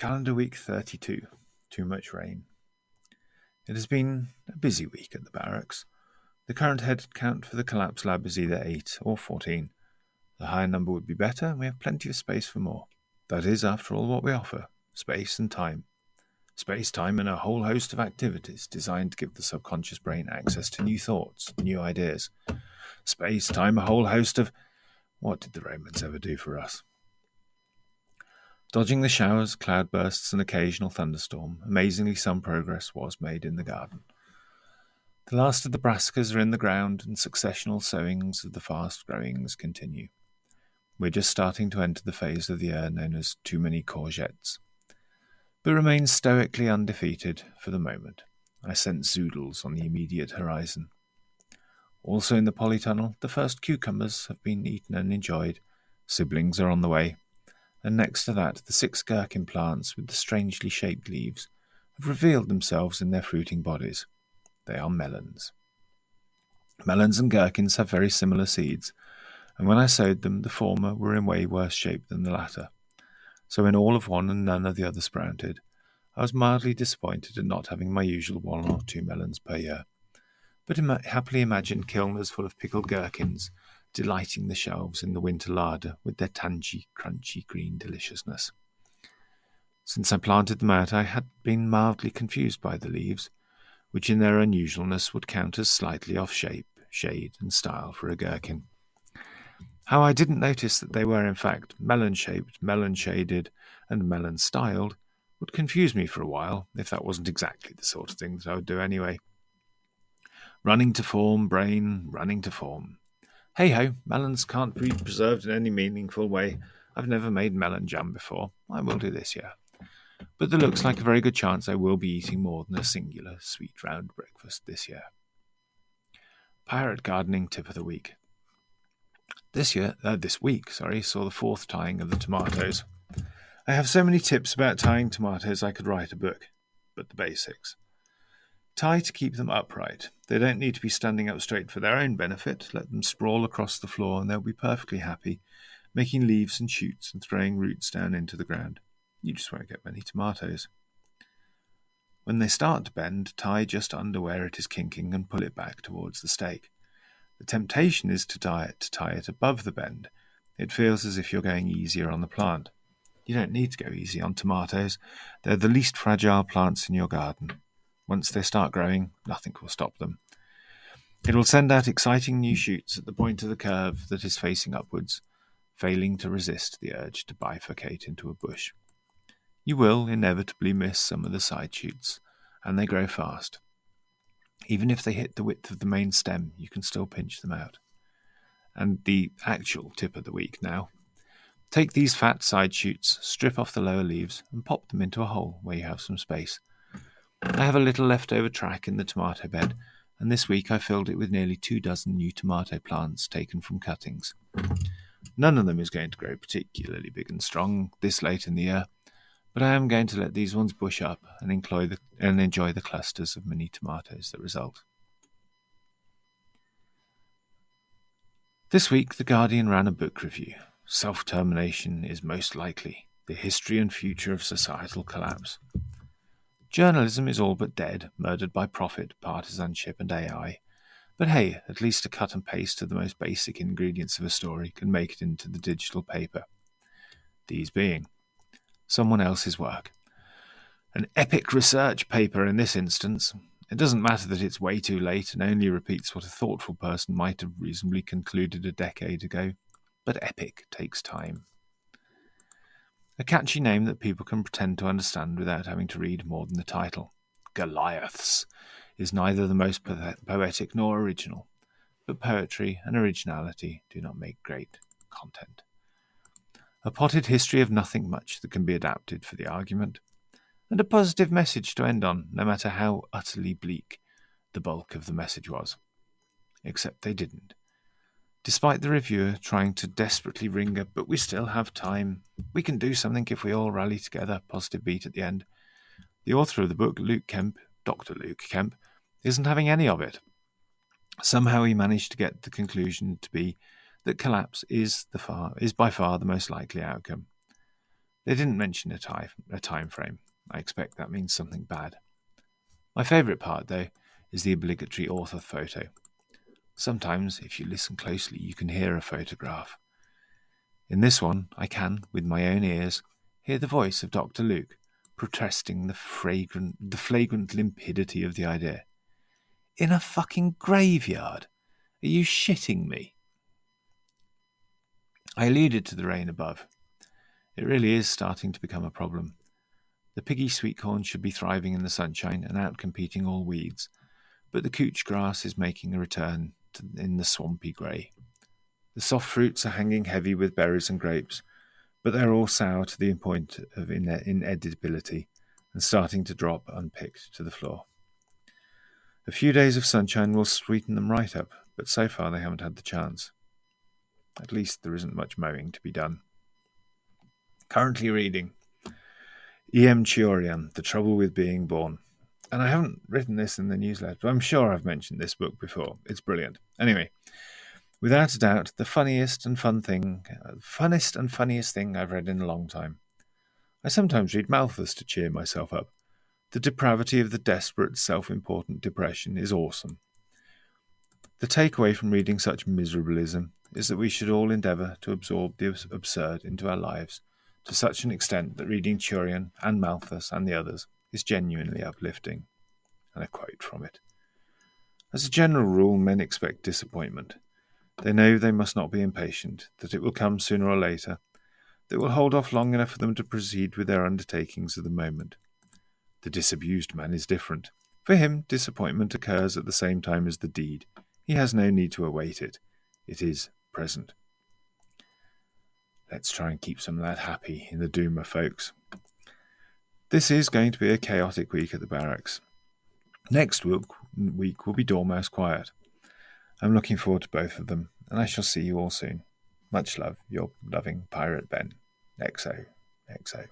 Calendar week 32. Too much rain. It has been a busy week at the barracks. The current head count for the collapse lab is either 8 or 14. The higher number would be better, and we have plenty of space for more. That is, after all, what we offer: space and time. Space, time, and a whole host of activities designed to give the subconscious brain access to new thoughts, new ideas. Space, time, a whole host of... What did the Romans ever do for us? Dodging the showers, cloudbursts, and occasional thunderstorm, amazingly some progress was made in the garden. The last of the brassicas are in the ground, and successional sowings of the fast-growings continue. We're just starting to enter the phase of the year known as too many courgettes, but remain stoically undefeated for the moment. I sense zoodles on the immediate horizon. Also in the polytunnel, the first cucumbers have been eaten and enjoyed. Siblings are on the way. And next to that, the 6 gherkin plants with the strangely shaped leaves have revealed themselves in their fruiting bodies. They are melons. Melons and gherkins have very similar seeds, and when I sowed them, the former were in way worse shape than the latter. So in all of one and none of the other sprouted, I was mildly disappointed at not having my usual 1 or 2 melons per year, but happily imagined kilners full of pickled gherkins delighting the shelves in the winter larder with their tangy, crunchy green deliciousness. Since I planted them out, I had been mildly confused by the leaves, which in their unusualness would count as slightly off shape, shade, and style for a gherkin. How I didn't notice that they were in fact melon-shaped, melon-shaded, and melon-styled would confuse me for a while, if that wasn't exactly the sort of thing that I would do anyway. Running to form, brain, running to form. Hey-ho, melons can't be preserved in any meaningful way. I've never made melon jam before. I will do this year. But there looks like a very good chance I will be eating more than a singular sweet round breakfast this year. Pirate gardening tip of the week. This week, saw the 4th tying of the tomatoes. I have so many tips about tying tomatoes I could write a book, but the basics. Tie to keep them upright. They don't need to be standing up straight for their own benefit. Let them sprawl across the floor and they'll be perfectly happy, making leaves and shoots and throwing roots down into the ground. You just won't get many tomatoes. When they start to bend, tie just under where it is kinking and pull it back towards the stake. The temptation is to tie it above the bend. It feels as if you're going easier on the plant. You don't need to go easy on tomatoes. They're the least fragile plants in your garden. Once they start growing, nothing will stop them. It will send out exciting new shoots at the point of the curve that is facing upwards, failing to resist the urge to bifurcate into a bush. You will inevitably miss some of the side shoots, and they grow fast. Even if they hit the width of the main stem, you can still pinch them out. And the actual tip of the week now. Take these fat side shoots, strip off the lower leaves, and pop them into a hole where you have some space. I have a little leftover track in the tomato bed, and this week I filled it with nearly 24 new tomato plants taken from cuttings. None of them is going to grow particularly big and strong this late in the year, but I am going to let these ones bush up and enjoy the clusters of mini tomatoes that result. This week, The Guardian ran a book review. Self-termination is most likely the history and future of societal collapse. Journalism is all but dead, murdered by profit, partisanship, and AI. But hey, at least a cut and paste of the most basic ingredients of a story can make it into the digital paper. These being someone else's work. An epic research paper in this instance. It doesn't matter that it's way too late and only repeats what a thoughtful person might have reasonably concluded a decade ago. But epic takes time. A catchy name that people can pretend to understand without having to read more than the title. Goliaths is neither the most poetic nor original, but poetry and originality do not make great content. A potted history of nothing much that can be adapted for the argument, and a positive message to end on, no matter how utterly bleak the bulk of the message was. Except they didn't. Despite the reviewer trying to desperately ring a "but we still have time, we can do something if we all rally together" positive beat at the end, the author of the book, Dr. Luke Kemp, isn't having any of it. Somehow he managed to get the conclusion to be that collapse is by far the most likely outcome. They didn't mention a time frame. I expect that means something bad. My favourite part, though, is the obligatory author photo. Sometimes, if you listen closely, you can hear a photograph. In this one, I can, with my own ears, hear the voice of Dr. Luke protesting the flagrant limpidity of the idea. In a fucking graveyard? Are you shitting me? I alluded to the rain above. It really is starting to become a problem. The piggy sweet corn should be thriving in the sunshine and outcompeting all weeds, but the couch grass is making a return in the swampy grey. The soft fruits are hanging heavy with berries and grapes, but they're all sour to the point of inedibility and starting to drop unpicked to the floor. A few days of sunshine will sweeten them right up, but so far they haven't had the chance. At least there isn't much mowing to be done. Currently reading E.M. Chiorian, The Trouble with Being Born. And I haven't written this in the newsletter, but I'm sure I've mentioned this book before. It's brilliant. Anyway, without a doubt, the funnest and funniest thing I've read in a long time. I sometimes read Malthus to cheer myself up. The depravity of the desperate, self-important depression is awesome. The takeaway from reading such miserablism is that we should all endeavour to absorb the absurd into our lives to such an extent that reading Chiorian and Malthus and the others is genuinely uplifting. And a quote from it. As a general rule, men expect disappointment. They know they must not be impatient, that it will come sooner or later, that it will hold off long enough for them to proceed with their undertakings of the moment. The disabused man is different. For him, disappointment occurs at the same time as the deed. He has no need to await it. It is present. Let's try and keep some of that happy in the doomer, folks. This is going to be a chaotic week at the barracks. Next week will be Dormouse Quiet. I'm looking forward to both of them, and I shall see you all soon. Much love, your loving Pirate Ben. XO. XO.